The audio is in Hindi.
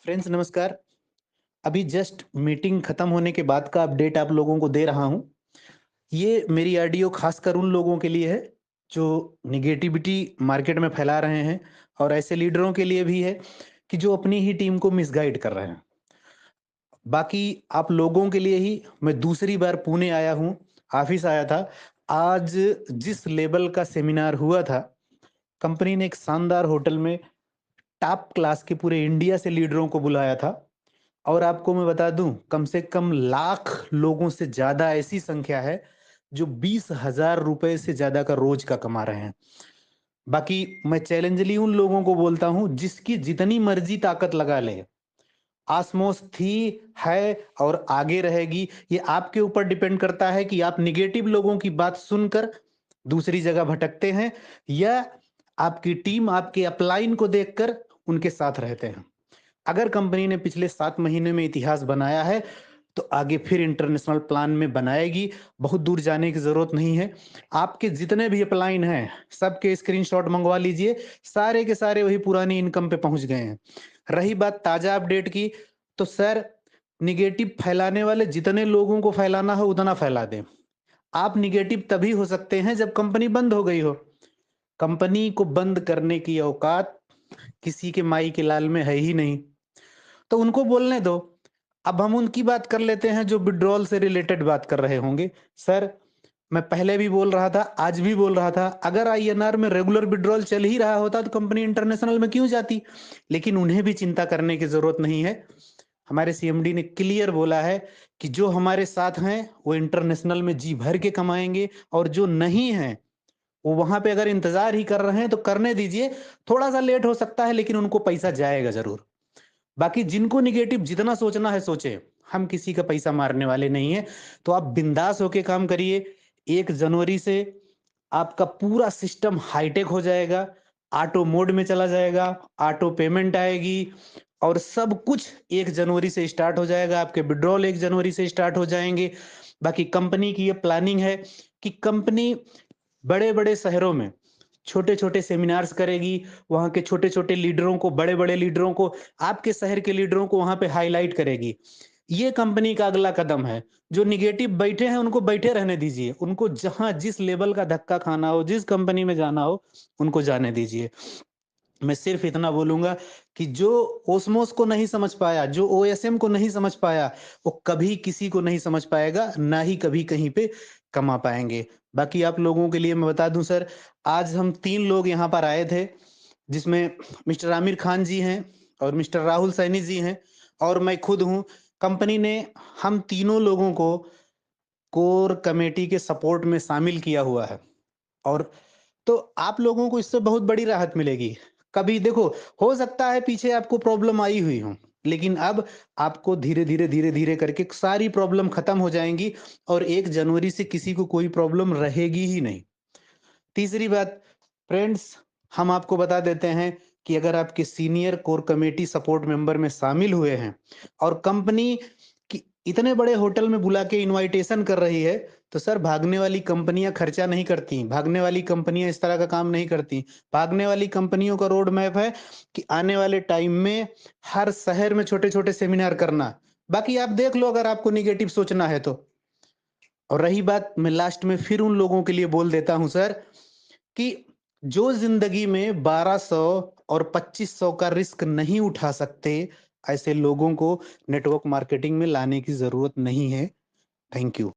फ्रेंड्स नमस्कार। अभी जस्ट मीटिंग खत्म होने के बाद का अपडेट आप लोगों को दे रहा हूँ। ये मेरी ऑडियो खासकर उन लोगों के लिए है जो नेगेटिविटी मार्केट में फैला रहे हैं और ऐसे लीडरों के लिए भी है कि जो अपनी ही टीम को मिसगाइड कर रहे हैं। बाकी आप लोगों के लिए ही मैं दूसरी बार पुणे आया हूँ, ऑफिस आया था। आज जिस लेवल का सेमिनार हुआ था, कंपनी ने एक शानदार होटल में टॉप क्लास के पूरे इंडिया से लीडरों को बुलाया था। और आपको मैं बता दूं, कम से कम लाख लोगों से ज्यादा ऐसी संख्या है जो 20,000 रुपए से ज्यादा का रोज का कमा रहे हैं। बाकी मैं चैलेंजली उन लोगों को बोलता हूं जिसकी जितनी मर्जी ताकत लगा ले, आसमोस थी, है और आगे रहेगी। ये आपके ऊपर डिपेंड करता है कि आप निगेटिव लोगों की बात सुनकर दूसरी जगह भटकते हैं या आपकी टीम आपके अपलाइन को देखकर उनके साथ रहते हैं। अगर कंपनी ने पिछले 7 महीने में इतिहास बनाया है, तो आगे फिर इंटरनेशनल प्लान में बनाएगी। बहुत दूर जाने की ज़रूरत नहीं है। आपके जितने भी अपलाइन हैं, सबके स्क्रीनशॉट मंगवा लीजिए। सारे के सारे वही पुरानी इनकम पे पहुँच गए हैं। रही बात ताज़ा अपडेट की, तो सर नेगेटिव फैलाने वाले जितने लोगों को फैलाना हो उतना फैला दें। आप नेगेटिव तभी हो सकते हैं जब कंपनी बंद हो गई हो। कंपनी को बंद करने की औकात किसी के माई के लाल में है ही नहीं। तो उनको बोलने दो। अब हम उनकी बात कर लेते हैं जो विथड्रॉल से रिलेटेड बात कर रहे होंगे। सर, मैं पहले भी बोल रहा था, आज भी बोल रहा था, अगर आईएनआर में रेगुलर विथड्रॉल चल ही रहा होता तो कंपनी इंटरनेशनल में क्यों जाती? लेकिन उन्हें भी चिंता करने की ज़रूरत नहीं है। हमारे सीएमडी ने क्लियर बोला है कि जो हमारे साथ हैं, वो इंटरनेशनल में जी भर के कमाएँगे और जो नहीं हैं, वो वहाँ पे अगर इंतज़ार ही कर रहे हैं तो करने दीजिए। थोड़ा-सा लेट हो सकता है लेकिन उनको पैसा जाएगा ज़रूर। बाकी जिनको नेगेटिव जितना सोचना है सोचे, हम किसी का पैसा मारने वाले नहीं है। तो आप बिंदास होके काम करिए। 1 जनवरी से आपका पूरा सिस्टम हाईटेक हो जाएगा, ऑटो मोड में चला जाएगा, ऑटो पेमेंट आएगी और सब कुछ 1 जनवरी से स्टार्ट हो जाएगा। आपके विड्रॉल 1 जनवरी से स्टार्ट हो जाएंगे। बाकी कंपनी की ये प्लानिंग है कि कंपनी बड़े-बड़े शहरों में छोटे-छोटे सेमिनार्स करेगी, वहाँ के छोटे-छोटे लीडरों को, बड़े-बड़े लीडरों को, आपके शहर के लीडरों को वहाँ पे हाइलाइट करेगी। ये कंपनी का अगला कदम है। जो नेगेटिव बैठे हैं, उनको बैठे रहने दीजिए। उनको जहाँ जिस लेवल का धक्का खाना हो, जिस कंपनी में जाना हो, उनको जाने दीजिए। मैं सिर्फ इतना बोलूँगा कि जो ओस्मोस को नहीं समझ पाया, जो ओएसएम को नहीं समझ पाया, वो कभी किसी को नहीं समझ पाएगा, ना ही कभी कहीं पे कमा पाएँगे। बाकी आप लोगों के लिए मैं बता दूँ सर, आज हम 3 लोग यहाँ पर आए थे, जिसमें मिस्टर आमिर खान जी हैं और मिस्टर राहुल सैनी जी हैं और मैं खुद हूँ। कंपनी ने हम तीनों लोगों को कोर कमेटी के सपोर्ट में शामिल किया हुआ है और तो आप लोगों को इससे बहुत बड़ी राहत मिलेगी। कभी देखो, हो सकता है पीछे आपको प्रॉब्लम आई हुई हो, लेकिन अब आपको धीरे-धीरे, धीरे-धीरे करके सारी प्रॉब्लम खत्म हो जाएँगी और 1 जनवरी से किसी को कोई प्रॉब्लम रहेगी ही नहीं। तीसरी बात, फ्रेंड्स, हम आपको बता देते हैं कि अगर आपके senior core committee support member में शामिल हुए हैं और कंपनी कि इतने बड़े होटल में बुला के इनविटेशन कर रही है, तो सर भागने वाली कंपनियाँ खर्चा नहीं करती, भागने वाली कंपनियाँ इस तरह का काम नहीं करती। भागने वाली कंपनियों का रोड मैप है कि आने वाले टाइम में हर शहर में छोटे-छोटे सेमिनार करना। बाकी आप देख लो अगर आपको नेगेटिव सोचना है तो। और रही बात, मैं लास्ट में फिर उन लोगों के लिए बोल देता हूँ सर कि जो ज़िंदगी में 1200 और 2500 का रिस्क नहीं उठा सकते, ऐसे लोगों को नेटवर्क मार्केटिंग में लाने की ज़रूरत नहीं है। Thank you.